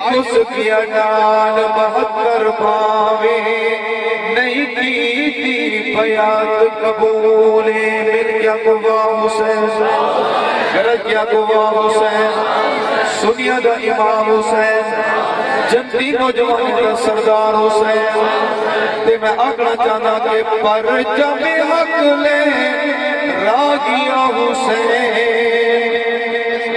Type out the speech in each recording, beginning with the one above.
کس کیا نال 72 بھاوے نہیں کی تھی بیعت قبول مل کیا گواہ حسین گرج کیا گواہ حسین سنیا دا امام حسین جنتی نوجوان دا سردار حسین تے میں آگنا چاہنا کہ پرچم حق لے راگیا حسین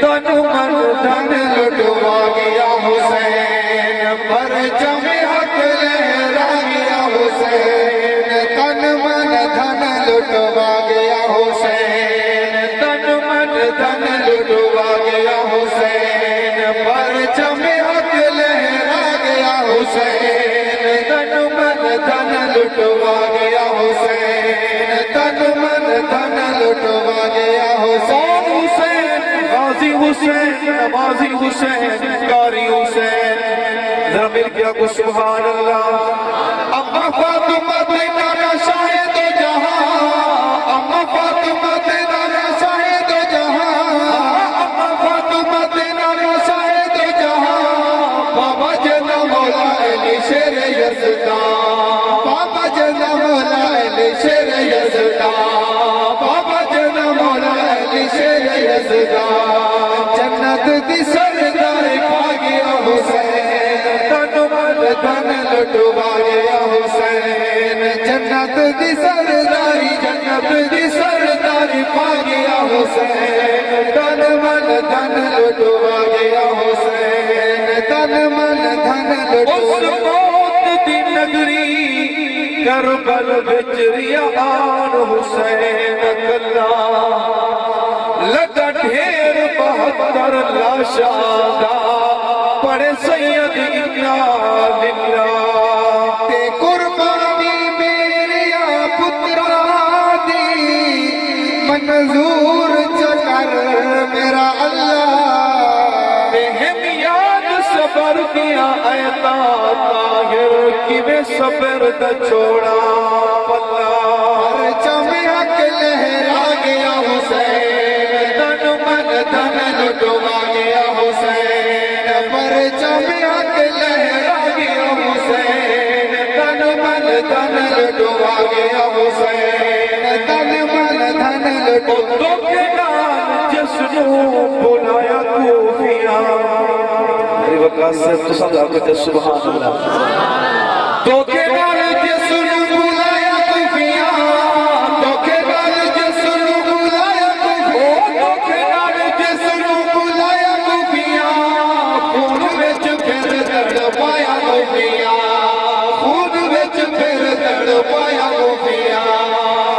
تن من دھن لٹوا گیا حسین پرچم حق لہرا گیا حسین تن من دھن لٹوا گیا حسین تن من دھن لٹوا گیا حسین پرچم حق لہرا گیا حسین تن من دھن لٹوا گیا حسین تن من دھن لٹوا گیا حسین غازی حسین نمازی حسین قاری حسین ذرا مل کیا کو سبحان اللہ اما فاطمہ تیرا شاہد جہاں اما فاطمہ تیرا شاہد جہاں اما فاطمہ تیرا شاہد جہاں بابا جنا مولا علی شیر یزدان بابا جنا مولا علی شیر یزدان بابا جنا مولا علی شیر یزدان جنت دی سردار پا گیا حسین تن من دھن لٹوا گیا حسین جنت دی سرداری جنت دی سرداری پا گیا حسین تن من دھن لٹوا گیا حسین تن من دھن لٹوا اس موت دی نگری کربل وچ ریان حسین کلا لگا ڈھیر 72 لاشاں دا پڑے سید انا للہ تے قربانی میرے پترا دی منظور چکر میرا اللہ بہم یاد صبر کیا ایتا طاہر کی میں صبر دا چھوڑا پلا پرچم حق لہرا گیا حسین تن من دھن لٹوا گیا حسین پرچم حق لہرا گیا حسین تن من دھن لٹوا گیا حسین تن من دھن لٹوا تو کے نام جس نو بلایا کوفیاں میری وقت سے تو سمجھا کرتے سبحان اللہ تو کے نام جس نو بلایا کوفیاں تو کے نام جس نو بلایا کوفیاں تو کے نام جس نو بلایا کوفیاں خون وچ پھر دڑ پایا کوفیاں خون وچ پھر دڑ پایا کوفیاں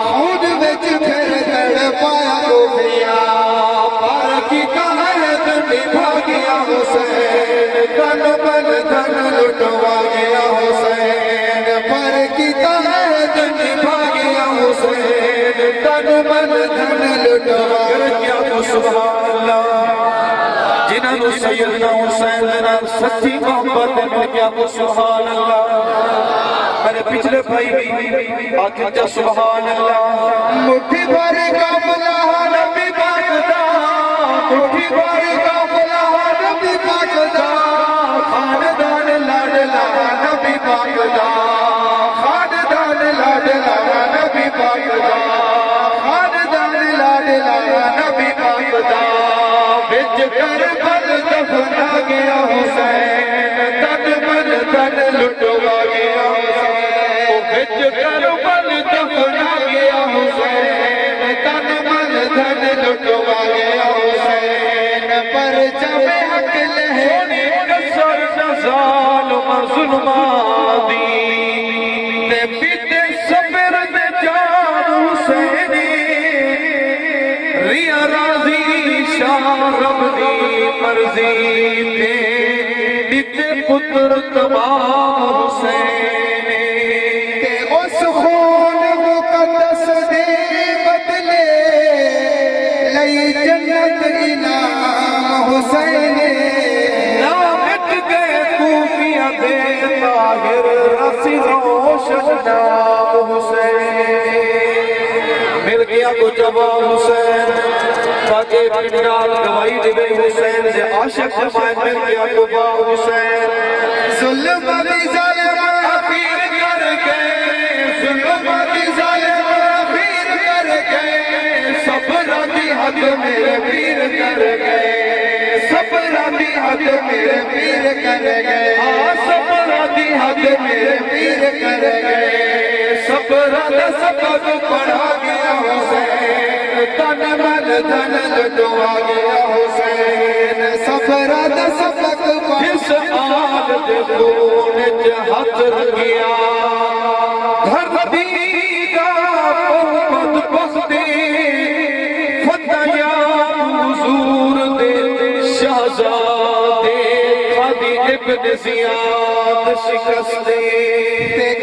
خون وچ پھر دڑ پایا کوفیاں پر کی کہت نبھا گیا حسین تن من دھن لٹوا گیا حسین پر کی کہت نبھا گیا حسین تن من دھن لٹوا گیا تو سبحان اللہ جنہاں نو سیدنا حسین دینا سچی محبت مل گیا تو سبحان اللہ میرے پچھلے بھائی بھی آکھیں جا سبحان اللہ مٹھی بھر قافلہ نبی پاک دا مٹھی بھر قافلہ نبی پاک دا خاندان لاڈلا نبی پاک دا خاندان لاڈلا نبی پاک دا خاندان لاڈلا نبی پاک دا وچ کربل دفنا گیا حسین تن من دھن لٹوا گیا حسین وچ کربل دفنا گیا حسین تن من دھن لٹوا گیا حسین پرچم حق لہرا کسر ظالم ظلماں دی تے پیتے صبر دے جان حسینی ریا راضی شاہ رب دی مرضی تے پتر تمام حسین تے اس خون مقدس دے بدلے لئی جنت انعام حسین نہ مٹ گئے کوفیہ دے طاہر رسی روشن نام حسین مل گیا کو جواب حسین تاکہ پنڈال گواہی دے حسین سے عاشق جمائن مل گیا کو باب حسین ظلم بھی ظالم اخیر کر گئے ظلم بھی ظالم اخیر کر گئے صبر دی حد میرے پیر کر گئے صبر دی حد میرے پیر کر گئے صبر دی حد میرے پیر کر گئے صبر دا سبق پڑھا گیا حسین تن من دھن لٹوا گیا حسین صبر دا سبق جس آل دے خون ہاتھ رکھیا دھرتی دا محمد بختی فتحیات حضور دے شہزادے خادی ابن زیاد شکستے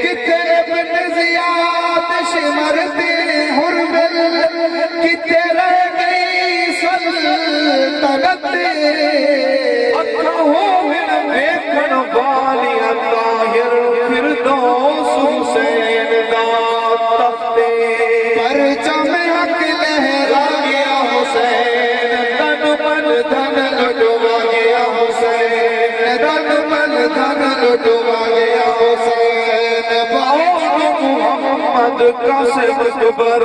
کتے ابن زیاد شمرتے حرمل کتے رہ گئی سلطنت اکھوں میں دیکھن والی طاہر فردوس حسین دا تختے پرچم حق لہرا گیا حسین تن من دھن لٹوا گیا حسین تن من دھن لٹوا گیا حسین محمد قاسم اکبر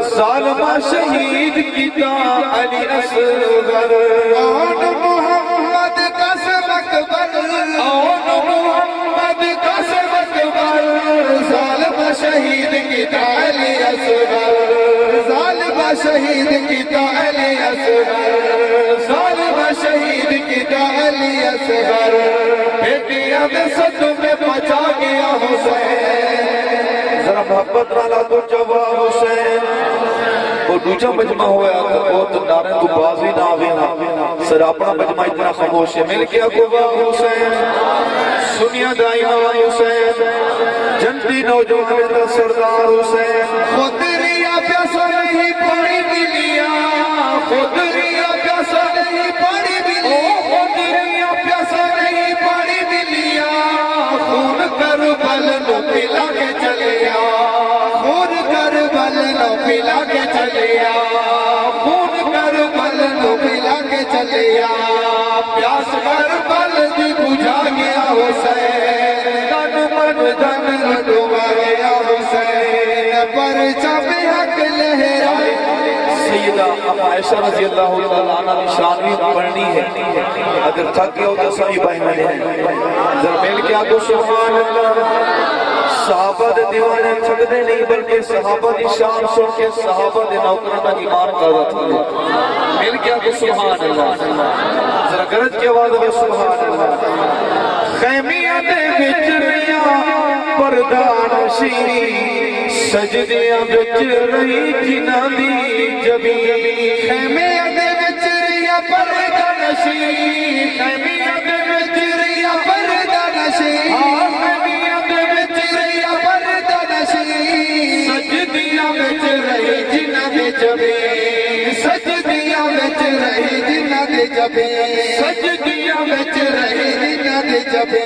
ظالمہ شہید کیتا علی اصغر آن محمد قاسم اکبر آن محمد قاسم اکبر ظالم شہید کیتا علی اصغر ظالم شہید کیتا علی اصغر ظالم شہید کیتا علی اصغر بیٹیاں دے صدوں میں بچا گیا حسین ذرا محبت والا تو جواب حسین وہ دوجہ مجمع ہویا تھا بہت نعرے تو بازی نہ آوینا سر اپنا مجمع اتنا خاموش ہے مل گیا کو باب حسین سنیا دائمہ حسین جنتی نوجوان دا سردار حسین خود ریا پیاسا نہیں پانی ملیا خود ریا پیاسا نہیں پانی ملیا خود ریا پیاسا نہیں پانی ملیا خون کربل نو پلا کے چلیا خون کربل نو پلا کے چلیا خون کربل نو پلا کے چلیا پیاس کربل دی بجھا گیا حسین تن من دھن لٹوا گیا حسین پرچم حق لہرائے سیدہ اما عائشہ رضی اللہ تعالیٰ عنہ کی شان بھی پڑھنی ہے اگر تھک گیا ہو تو صحیح بہنے ہیں ذرا مل کیا تو سبحان اللہ صحابہ دے دیوانے تھک دے نہیں بلکہ صحابہ دی شان سن کے صحابہ دے نوکرانہ ایمان قرار تھا مل کیا تو سبحان اللہ ذرا گرج کے آواز میں سبحان اللہ خیمیہ دے بچریاں پردان شیری سجدیاں بچ رہی جنہ دی جبی خیمیہ دے بچریاں پردان شیری خیمیہ دے بچریاں پردان شیری خیمیہ دے بچریاں پردان شیری سجدیاں بچ رہی جنہ دی جبی سجدیاں بچ رہی جنہ دی جبی سجدیاں بچ رہی جنہ دی جبی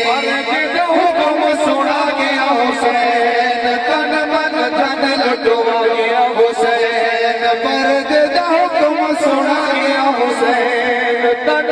پر کے حکم سنا گیا حسین تن من دھن لٹوا گیا حسین پر کے حکم سنا گیا حسین تن